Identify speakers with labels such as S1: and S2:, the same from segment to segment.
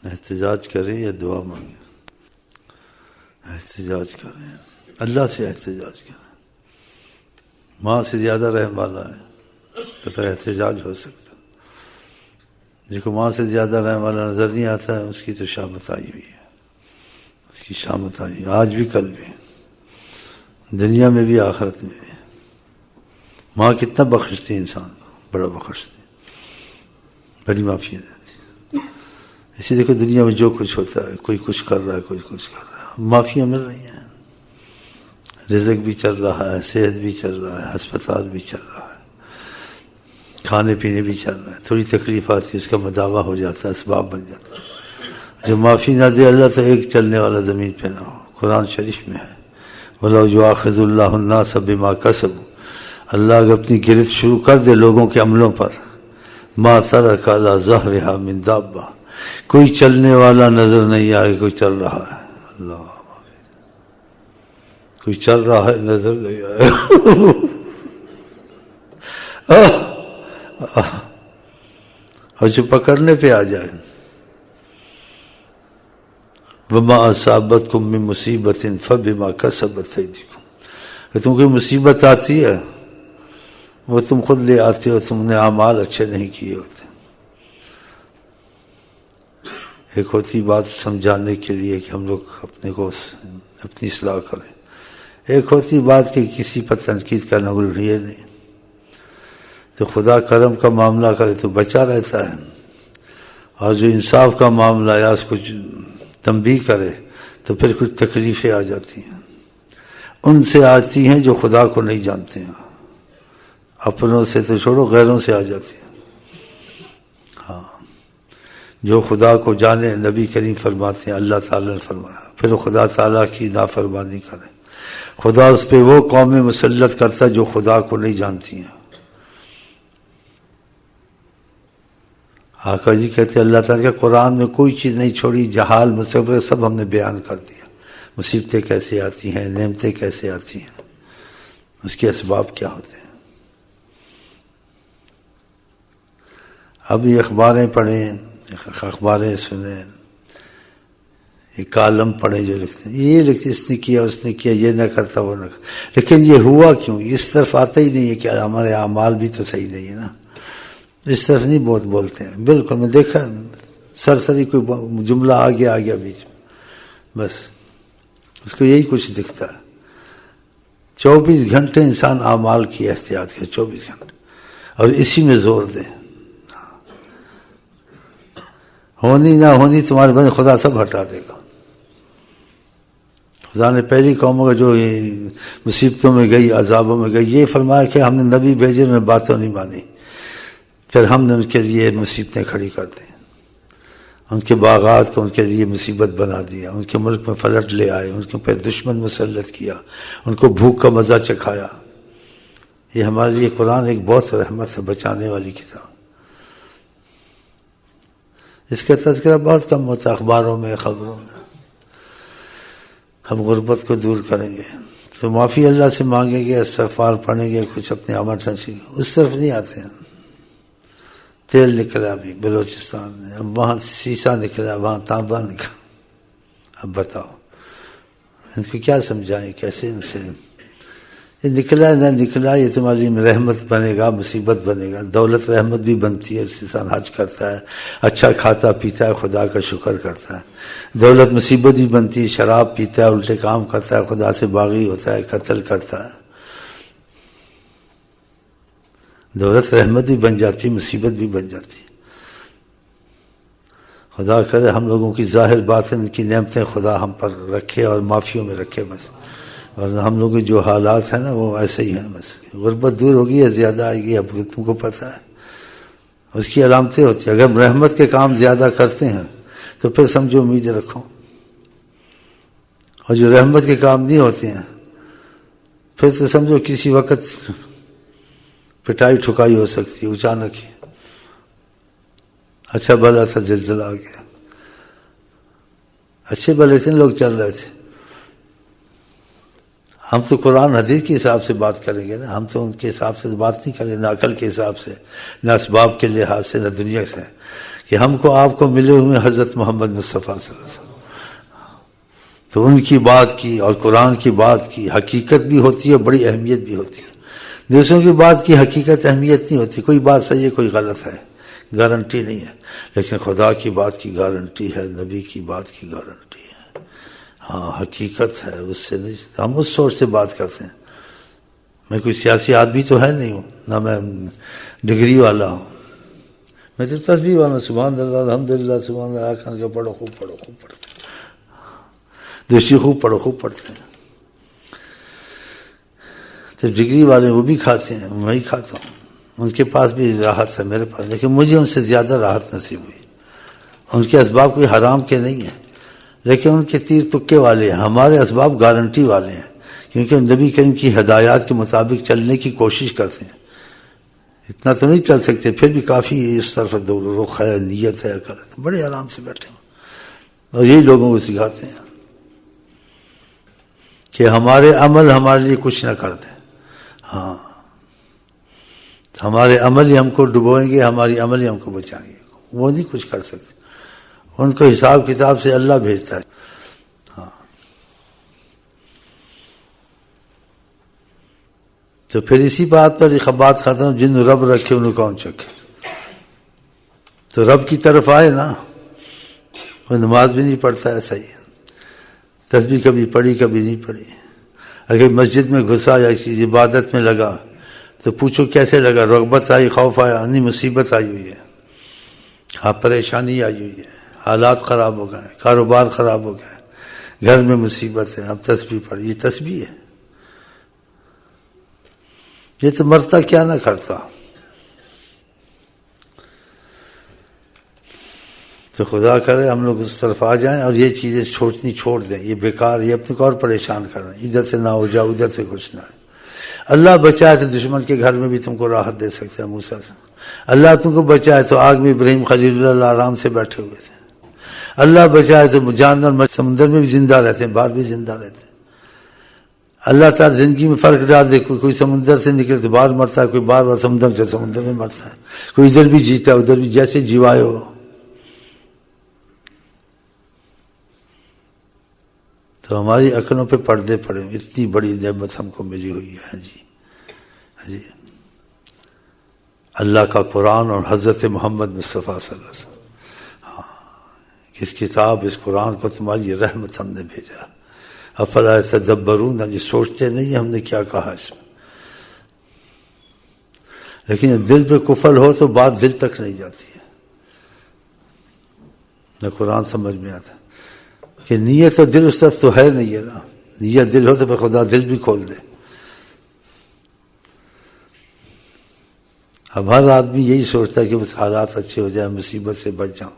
S1: احتجاج کریں یا دعا مانگیں؟ احتجاج کریں، اللہ سے احتجاج کریں. ماں سے زیادہ رحم والا ہے تو پھر احتجاج ہو سکتا. جس کو ماں سے زیادہ رحم والا نظر نہیں آتا ہے اس کی تو شامت آئی ہوئی ہے، اس کی شامت آئی آج بھی کل بھی، دنیا میں بھی آخرت میں بھی. ماں کتنا بخشتی انسان کو، بڑا بخشتی، بڑی معافی دیتی. اسی دیکھو دنیا میں جو کچھ ہوتا ہے، کوئی کچھ کر رہا ہے، کوئی کچھ کر رہا ہے، معافیاں مل رہی ہیں. رزق بھی چل رہا ہے، صحت بھی چل رہا ہے، ہسپتال بھی چل رہا ہے، کھانے پینے بھی چل رہا ہے. تھوڑی تکلیف آتی ہے اس کا مداوع ہو جاتا ہے، اسباب بن جاتا ہے. جو معافی نہ دے اللہ تو ایک چلنے والا زمین پہ نہ ہو. قرآن شریف میں ہے وَلَوْ يُؤَاخِذُ اللَّهُ النَّاسَ بِمَا كَسَبُوا، اللہ اگر اپنی گرفت شروع کر دے لوگوں کے عملوں پر، مَا تَرَكَ عَلَىٰ ظَهْرِهَا مِن دَابَّةٍ، کوئی چلنے والا نظر نہیں آئے. کوئی چل رہا ہے، اللہ کوئی چل رہا ہے نظر نہیں آئے. اور جو پکڑنے پہ آ جائے، وَمَا أَصَابَتْكُم مِّن مُّصِيبَةٍ فَبِمَا كَسَبَتْ أَيْدِيكُمْ، کہ تم کوئی مصیبت آتی ہے وہ تم خود لے آتے ہو، تم نے اعمال اچھے نہیں کیے ہوتے. ایک ہوتی بات سمجھانے کے لیے کہ ہم لوگ اپنے کو اپنی اصلاح کریں، ایک ہوتی بات کہ کسی پر تنقید کرنا ضروری ہے نہیں. تو خدا کرم کا معاملہ کرے تو بچا رہتا ہے، اور جو انصاف کا معاملہ یا اس کو تنبیہ کرے تو پھر کچھ تکلیفیں آ جاتی ہیں. ان سے آتی ہیں جو خدا کو نہیں جانتے ہیں، اپنوں سے تو چھوڑو غیروں سے آ جاتی ہیں. ہاں، جو خدا کو جانے، نبی کریم فرماتے ہیں، اللہ تعالیٰ نے فرمایا، پھر خدا تعالیٰ کی نافرمانی کرے، خدا اس پہ وہ قومیں مسلط کرتا ہے جو خدا کو نہیں جانتی ہیں. آقا جی کہتے ہیں اللہ تعالیٰ کے قرآن میں کوئی چیز نہیں چھوڑی، جہال مستقبل سب ہم نے بیان کر دیا. مصیبتیں کیسے آتی ہیں، نعمتیں کیسے آتی ہیں، اس کے اسباب کیا ہوتے ہیں. اب یہ اخباریں پڑھیں، اخباریں سنیں، یہ کالم پڑھیں جو لکھتے ہیں، یہ لکھتے اس نے کیا اس نے کیا، یہ نہ کرتا وہ نہ کرتا. لیکن یہ ہوا کیوں؟ اس طرف آتا ہی نہیں ہے کہ ہمارے اعمال بھی تو صحیح نہیں ہے نا. اس طرف نہیں بولتے ہیں. بالکل میں دیکھا سرسری کوئی جملہ آ گیا بیچ میں، بس اس کو یہی کچھ دکھتا ہے. 24 گھنٹے انسان اعمال کی احتیاط کرے، 24 گھنٹے، اور اسی میں زور دے. ہونی نہ ہونی تمہارے بندے خدا سب ہٹا دے گا. خدا نے پہلی قوموں کا جو مصیبتوں میں گئی، عذابوں میں گئی، یہ فرمایا کہ ہم نے نبی بھیجے، انہوں نے باتوں نہیں مانی، پھر ہم نے ان کے لیے مصیبتیں کھڑی کر دیں. ان کے باغات کو ان کے لیے مصیبت بنا دیا، ان کے ملک میں فلٹ لے آئے، ان کے اوپر دشمن مسلط کیا، ان کو بھوک کا مزہ چکھایا. یہ ہمارے لیے قرآن ایک بہت رحمت ہے، بچانے والی کتاب. اس کا تذکرہ بہت کم ہوتا ہے اخباروں میں، خبروں میں. ہم غربت کو دور کریں گے تو معافی اللہ سے مانگیں گے، استغفار پڑھیں گے، کچھ اپنے عمل سنچیں گے. اس طرف نہیں آتے ہیں. تیل نکلا ابھی بلوچستان میں، اب وہاں سیسا نکلا، وہاں تانبا نکلا. اب بتاؤ ان کو کیا سمجھائیں، کیسے ان سے یہ نکلا نہ نکلا، یہ تمہاری رحمت بنے گا، مصیبت بنے گا. دولت رحمت بھی بنتی ہے، انسان حج کرتا ہے، اچھا کھاتا پیتا ہے، خدا کا شکر کرتا ہے. دولت مصیبت بھی بنتی ہے، شراب پیتا ہے، الٹے کام کرتا ہے، خدا سے باغی ہوتا ہے، قتل کرتا ہے. دولت رحمت بھی بن جاتی، مصیبت بھی بن جاتی. خدا کرے ہم لوگوں کی ظاہر باطن کی نعمتیں خدا ہم پر رکھے اور معافیوں میں رکھے بس. ورنہ ہم لوگوں کے جو حالات ہیں نا وہ ایسے ہی ہیں. بس غربت دور ہوگی یا زیادہ آئے گی، اب تم کو پتہ ہے. اس کی علامتیں ہوتی ہیں. اگر رحمت کے کام زیادہ کرتے ہیں تو پھر سمجھو امید رکھو، اور جو رحمت کے کام نہیں ہوتے ہیں پھر تو سمجھو کسی وقت پٹائی ٹھکائی ہو سکتی ہے اچانک ہی. اچھا بھلا تھا زلزلہ آ گیا، اچھے بھلے تھے لوگ چل رہے تھے. ہم تو قرآن حدیث کے حساب سے بات کریں گے نا، ہم تو ان کے حساب سے بات نہیں کریں، نہ عقل کے حساب سے، نہ اسباب کے لحاظ سے، نہ دنیا سے. کہ ہم کو آپ کو ملے ہوئے حضرت محمد مصطفیٰ صلی اللہ علیہ وسلم. تو ان کی بات کی اور قرآن کی بات کی حقیقت بھی ہوتی ہے، بڑی اہمیت بھی ہوتی ہے. دوسروں کی بات کی حقیقت اہمیت نہیں ہوتی، کوئی بات صحیح ہے کوئی غلط ہے، گارنٹی نہیں ہے. لیکن خدا کی بات کی گارنٹی ہے، نبی کی بات کی گارنٹی ہے. ہاں حقیقت ہے، اس سے نہیں، ہم اس سوچ سے بات کرتے ہیں. میں کوئی سیاسی آدمی تو ہے نہیں ہوں، نہ میں ڈگری والا ہوں، میں تو تسبیح والا. سبحان اللہ الحمدللہ سبحان اللہ خان کا پڑھو خوب پڑھو خوب پڑھتے ہیں، دوسری خوب پڑھو خوب پڑھتے ہیں. تو ڈگری والے وہ بھی کھاتے ہیں، میں ہی کھاتا ہوں. ان کے پاس بھی راحت ہے، میرے پاس، لیکن مجھے ان سے زیادہ راحت نصیب ہوئی. ان کے اسباب کوئی حرام کے نہیں ہیں، لیکن ان کے تیر تکے والے ہیں. ہمارے اسباب گارنٹی والے ہیں، کیونکہ نبی کریم کی ہدایات کے مطابق چلنے کی کوشش کرتے ہیں. اتنا تو نہیں چل سکتے، پھر بھی کافی اس طرف رخ ہے، نیت ہے، بڑے آرام سے بیٹھے ہیں. اور یہی لوگوں کو سکھاتے ہیں کہ ہمارے عمل ہمارے لیے کچھ نہ کر دیں. ہاں ہمارے عمل ہی ہم کو ڈبوئیں گے، ہماری عمل ہی ہم کو بچائیں گے، وہ نہیں کچھ کر سکتے. ان کو حساب کتاب سے اللہ بھیجتا ہے. ہاں تو پھر اسی بات پر ایک بات ختم، جن رب رکھے انہوں کون چکے. تو رب کی طرف آئے نا، وہ نماز بھی نہیں پڑھتا ہے صحیح، تسبیح کبھی پڑھی کبھی نہیں پڑھی. اگر مسجد میں گھسا یا کسی عبادت میں لگا تو پوچھو کیسے لگا، رغبت آئی، خوف آیا، نہیں مصیبت آئی ہوئی ہے، ہاں پریشانی آئی ہوئی ہے، حالات خراب ہو گئے، کاروبار خراب ہو گئے، گھر میں مصیبت ہے، اب تسبیح پڑھی. یہ تسبیح ہے، یہ تو مرتا کیا نہ کرتا. تو خدا کرے ہم لوگ اس طرف آ جائیں اور یہ چیزیں سوچنی چھوڑ دیں. یہ بیکار، یہ اپنے کو اور پریشان کر رہے ہیں. ادھر سے نہ ہو جاؤ، ادھر سے کچھ نہ ہے. اللہ بچائے تو دشمن کے گھر میں بھی تم کو راحت دے سکتا ہے. موسیٰ سے اللہ تم کو بچائے تو آگ میں ابراہیم خلیل اللہ آرام سے بیٹھے ہوئے تھے. اللہ بچائے تو جانور سمندر میں بھی زندہ رہتے ہیں، باہر بھی زندہ رہتے ہیں. اللہ تعالیٰ زندگی میں فرق ڈال دے. کوئی سمندر سے نکلے تو باہر مرتا ہے، کوئی بار بار سمندر میں مرتا ہے، کوئی ادھر بھی جیتا ہے ادھر بھی، جیسے جیوائے ہو. تو ہماری عقلوں پہ پردے پڑے. اتنی بڑی نعمت ہم کو ملی ہوئی ہے. جی اللہ کا قرآن اور حضرت محمد مصطفیٰ صلی اللہ علیہ وسلم. ہاں اس کتاب، اس قرآن کو تمہاری رحمت ہم نے بھیجا. افلا یتدبرون، یہ سوچتے نہیں ہم نے کیا کہا اس میں. لیکن دل پہ کفل ہو تو بات دل تک نہیں جاتی ہے، نہ قرآن سمجھ میں آتا کہ نیت تو دل اس طرف تو ہے نہیں ہے نا. نیت دل ہو تو پھر خدا دل بھی کھول دے. اب ہر آدمی یہی سوچتا ہے کہ بس حالات اچھے ہو جائیں، مصیبت سے بچ جاؤں،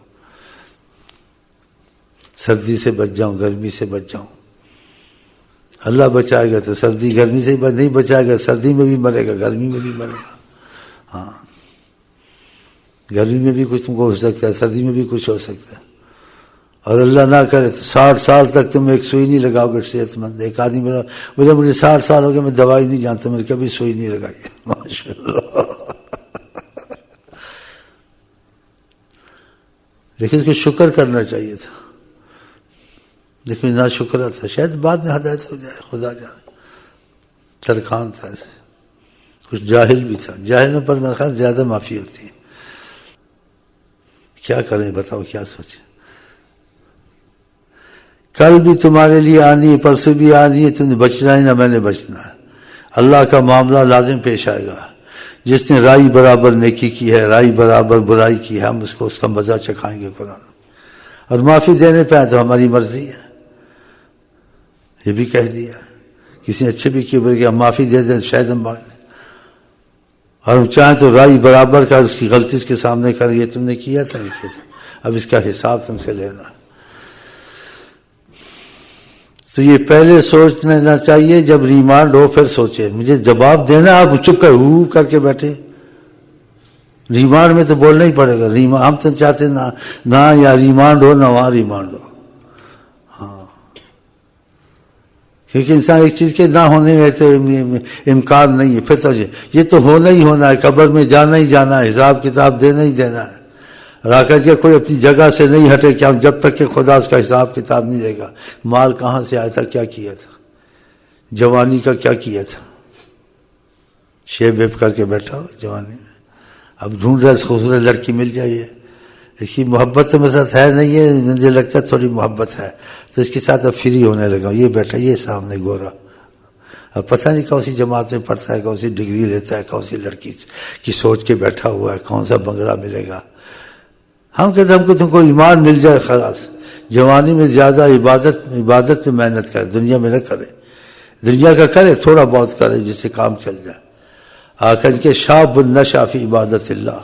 S1: سردی سے بچ جاؤں، گرمی سے بچ جاؤں. اللہ بچائے گا تو سردی گرمی سے نہیں بچائے گا، سردی میں بھی مرے گا، گرمی میں بھی مرے گا. ہاں گرمی میں بھی کچھ تم کو ہو سکتا ہے، سردی میں بھی کچھ ہو سکتا ہے. اور اللہ نہ کرے تو 60 سال تک تم ایک سوئی نہیں لگاؤ گے صحت مند. ایک آدمی بولا مجھے 60 سال ہو گئے میں دوائی نہیں جانتا، میں نے کبھی سوئی نہیں لگائی. ماشاء اللہ. لیکن اس کو شکر کرنا چاہیے تھا، لیکن نہ شکرہ تھا. شاید بعد میں ہدایت ہو جائے، خدا جانے. ترکان تھا ایسے، کچھ جاہل بھی تھا. جاہلوں پر میرے خیال زیادہ معافی ہوتی ہے. کیا کریں بتاؤ، کیا سوچیں. کل بھی تمہارے لیے آنی ہے، پرسوں بھی آنی ہے، تم نے بچنا ہی نہ میں نے بچنا ہے. اللہ کا معاملہ لازم پیش آئے گا. جس نے رائی برابر نیکی کی ہے، رائی برابر برائی کی ہے، ہم اس کا مزہ چکھائیں گے قرآن. اور معافی دینے پہ آئے تو ہماری مرضی ہے. یہ بھی کہہ دیا کسی نے اچھے بھی کیے بولے کہ ہم معافی دے دیں شاید ہم بھاگ لیں، اور ہم چاہیں تو رائی برابر کا اس کی غلطی اس کے سامنے کریں، یہ تم نے کیا تھا نہیں کیا تھا، اب اس کا حساب تم سے لینا. تو یہ پہلے سوچ لینا چاہیے، جب ریمانڈ ہو پھر سوچے. مجھے جواب دینا، آپ چپ کر کے بیٹھے. ریمانڈ میں تو بولنا ہی پڑے گا. ہم تو چاہتے نہ یا ریمانڈ ہو نہ وہاں ریمانڈ ہو. ہاں کیونکہ انسان ایک چیز کے نہ ہونے میں تو امکان نہیں ہے. پھر تو یہ تو ہونا ہی ہونا ہے، قبر میں جانا ہی جانا ہے، حساب کتاب دینا ہی دینا ہے. راکت کے کوئی اپنی جگہ سے نہیں ہٹے کہ ہم جب تک کہ خدا اس کا حساب کتاب نہیں لے گا. مال کہاں سے آیا تھا, کیا کیا تھا, جوانی کا کیا کیا تھا, شیب ویب کر کے بیٹھا ہو جوانی میں, اب ڈھونڈ رہا خوبصورت لڑکی مل جائے. اس کی محبت تو میرے ساتھ ہے نہیں ہے, مجھے لگتا ہے تھوڑی محبت ہے, تو اس کے ساتھ اب فری ہونے لگا. یہ بیٹھا, یہ سامنے گورا, اب پتہ نہیں کون سی جماعت میں پڑھتا ہے, کون سی ڈگری لیتا ہے, کون سی لڑکی کی سوچ کے بیٹھا ہوا ہے, کون سا بنگلہ ملے گا. ہم کہتے ہیں ہم کو تم کو ایمان مل جائے خلاص. جوانی میں زیادہ عبادت میں محنت کرے, دنیا میں نہ کرے. دنیا کا کرے, تھوڑا بہت کرے جس سے کام چل جائے. آخر کے شاب النشا فی عبادت اللہ,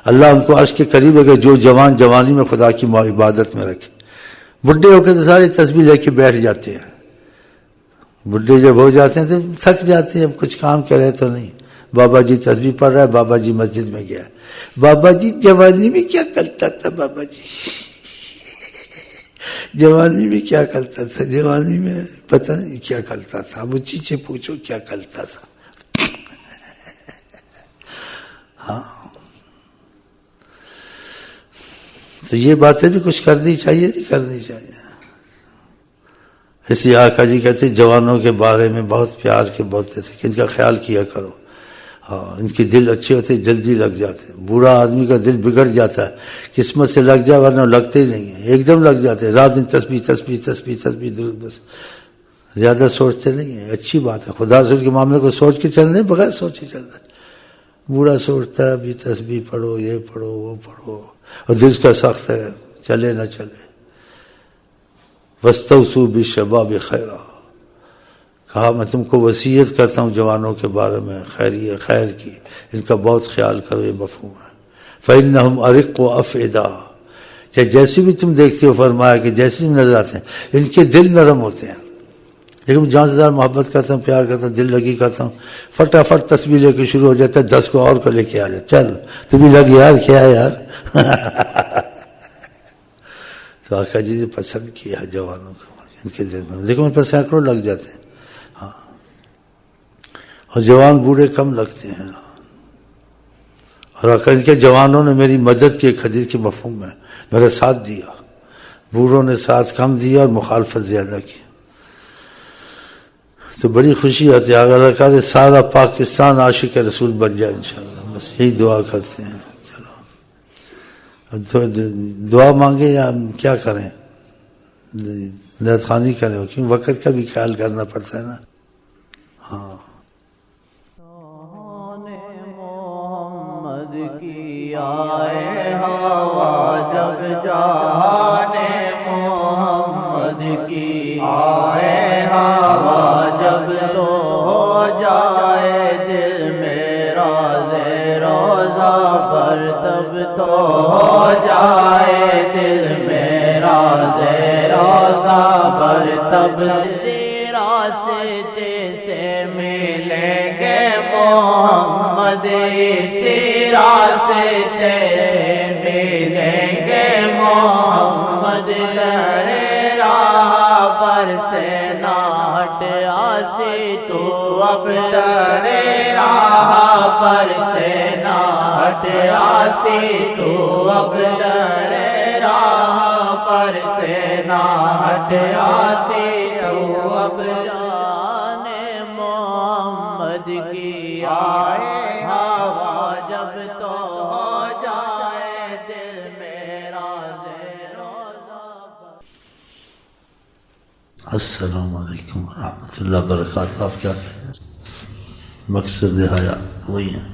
S1: اللہ ان کو عرش کے قریب ہے کہ جو جوان جوانی میں خدا کی عبادت میں رکھے. بڈھے ہو کے تو سارے تسبیح لے کے بیٹھ جاتے ہیں. بڈھے جب ہو جاتے ہیں تو تھک جاتے ہیں, اب کچھ کام کرے تو نہیں. بابا جی تسبیح پڑھ رہا ہے, بابا جی مسجد میں گیا. بابا جی جوانی میں کیا کرتا تھا, بابا جی جوانی میں کیا کرتا تھا, جوانی میں پتہ نہیں کیا کرتا تھا. اب اسی سے پوچھو کیا کرتا تھا. ہاں, تو یہ باتیں بھی کچھ کرنی چاہیے, نہیں کرنی چاہیے. اس لیے آقا جی کہتے جوانوں کے بارے میں بہت پیار کے بولتے تھے کہ ان کا خیال کیا کرو. ہاں, ان کے دل اچھے ہوتے جلدی لگ جاتے ہیں. بوڑھا آدمی کا دل بگڑ جاتا ہے, قسمت سے لگ جائے ورنہ لگتے ہی نہیں ہیں, ایک دم لگ جاتے ہیں. رات دن تسبیح تسبیح تسبیح تسبیح درود, بس زیادہ سوچتے نہیں ہیں. اچھی بات ہے, خدا رسول کے معاملے کو سوچ کے چلنے, بغیر سوچے چلنا. بوڑھا سوچتا ہے ابھی تسبیح پڑھو, یہ پڑھو, وہ پڑھو, اور دل کا سخت ہے, چلے نہ چلے. وَاسْتَوْصُوا بِالشَّبَابِ خَيْرًا, کہا میں تم کو وصیت کرتا ہوں جوانوں کے بارے میں خیر کی, ان کا بہت خیال کرو. یہ مفہوم ہے. فَإِنَّهُمْ أَرِقُّ أَفْئِدَا, چاہے جیسے بھی تم دیکھتے ہو, فرمایا کہ جیسے بھی نظر آتے ہیں ان کے دل نرم ہوتے ہیں. لیکن جہاں سے محبت کرتا ہوں, پیار کرتا ہوں, دل لگی کرتا ہوں, فٹافٹ تسبیح لے کے شروع ہو جاتا ہے, 10 کو اور کو لے کے آ جائے, چل تو بھی لگ یار, کیا ہے یار. تو آقا جی نے پسند کیا ہے جوانوں کو, ان کے دل میں, لیکن ان پر سینکڑوں لگ جاتے ہیں. ہاں, اور جوان بوڑھے کم لگتے ہیں. اور آقا ان کے جوانوں نے میری مدد کی, ایک حدیث کے مفہوم میں میرا ساتھ دیا. بوڑھوں نے ساتھ کم دیا اور مخالفت زیادہ کی. تو بڑی خوشی آتی ہے. اگر اللہ سارا پاکستان عاشق رسول بن جائے انشاءاللہ, بس یہی دعا کرتے ہیں. چلو دعا مانگے یا کیا کریں, نیت خوانی کریں, کیونکہ وقت کا بھی خیال کرنا پڑتا ہے نا. ہاں,
S2: محمد کی آئے ہوا جب جہان محمد کی آئے ہوا جب, تو ہو جائے دل میرا روزہ پر, تب تو ہو جائے دل میرا روزہ پر, تب راستے سے ملیں گے محمد, راستے ملیں گے محمد. لہرے راہ پر سے نہ ہٹ آسی تو, اب لہرے راہ پر سے نہ ہٹ آسی تو, اب لہرے راہ پر سے نہ ہٹ آسی تو, اب جان محمد کی آئے ہوا جب, تو ہو جائے دل میرا روزہ پر.
S1: السلام علیکم ورحمۃ اللہ وبرکاتہ. آپ کیا کہتے ہیں؟ مقصد حیات وہی ہے.